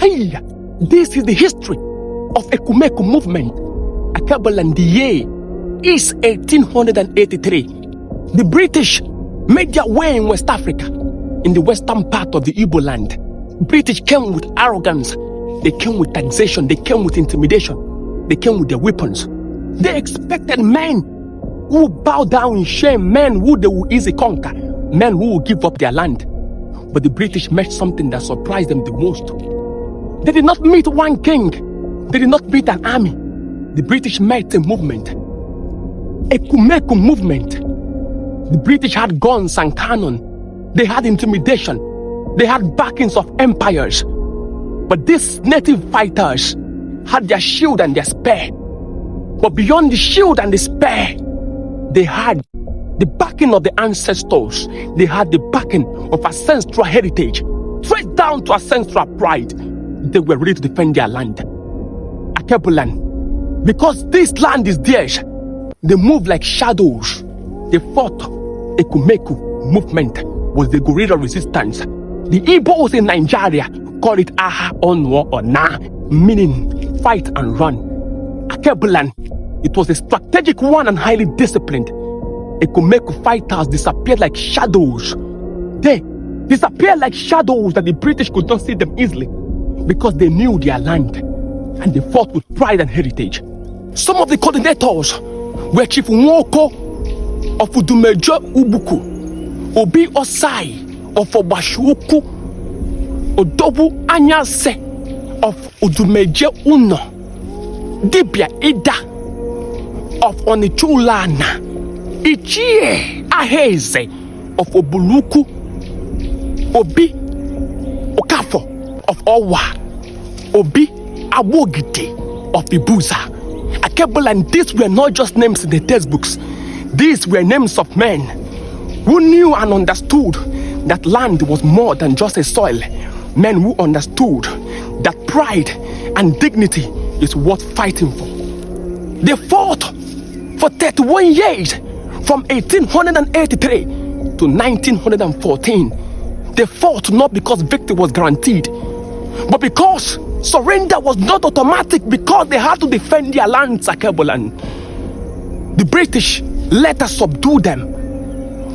Hey, this is the history of Ekumeku movement. Akebulan, the year is 1883. The British made their way in West Africa, in the western part of the Igbo land. British came with arrogance, they came with taxation, they came with intimidation, they came with their weapons. They expected men who bow down in shame, men who they will easily conquer, men who will give up their land. But the British met something that surprised them the most. They did not meet one king, they did not meet an army. The British met a movement, Ekumeku movement. The British had guns and cannon, they had intimidation, they had backings of empires. But these native fighters had their shield and their spear. But beyond the shield and the spear, they had the backing of the ancestors. They had the backing of ancestral heritage, straight down to ancestral pride. They were ready to defend their land. Akebulan, because this land is theirs, they moved like shadows. They fought. Ekumeku movement was the Guerrilla Resistance. The Igbos in Nigeria call it Aha Onwo or Na, meaning fight and run. Akebulan, it was a strategic one and highly disciplined. Ekumeku fighters disappeared like shadows. They disappeared like shadows that the British could not see them easily because they knew their land and they fought with pride and heritage. Some of the coordinators were Chief Nwoko of Udumeje Ubuku, Obi Osai of Obashuku, Odobu Anyase of Udumeje Uno, Dibia Ida of Onichulana, Ichie Aheze of Obuluku, Obi Okafo of Owa, Obi Awogite of Ibuza. Akebulan, these were not just names in the textbooks. These were names of men who knew and understood that land was more than just a soil. Men who understood that pride and dignity is worth fighting for. They fought for 31 years, from 1883 to 1914. They fought not because victory was guaranteed, but because surrender was not automatic, because they had to defend their lands. Akebulan, the British later subdue them,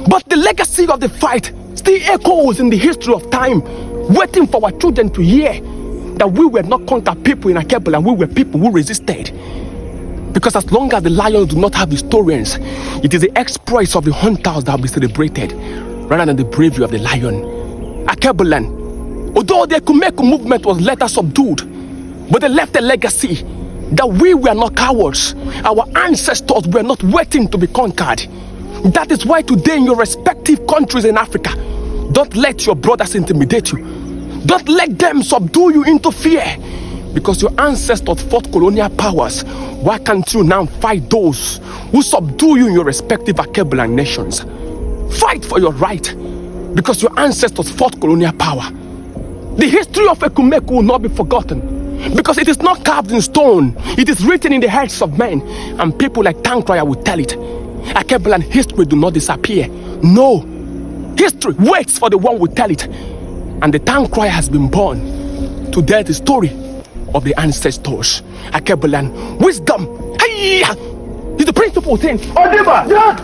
but the legacy of the fight still echoes in the history of time, waiting for our children to hear that we were not conquered people in Akebulan, we were people who resisted. Because as long as the lions do not have historians, it is the exploits of the hunters that will be celebrated rather than the bravery of the lion. Akebulan, although the Ekumeku movement was later subdued, but they left a legacy that we were not cowards. Our ancestors were not waiting to be conquered. That is why today in your respective countries in Africa, don't let your brothers intimidate you. Don't let them subdue you into fear. Because your ancestors fought colonial powers, why can't you now fight those who subdue you in your respective Akebulan nations? Fight for your right, because your ancestors fought colonial power. The history of Ekumeku will not be forgotten, because it is not carved in stone. It is written in the heads of men, and people like Tankraya will tell it. Akebulan history do not disappear. No, history waits for the one who tell it. And the Tankraya has been born to tell the story of the ancestors. Akebulan, wisdom, hey, is the principal thing. Odiba, yeah,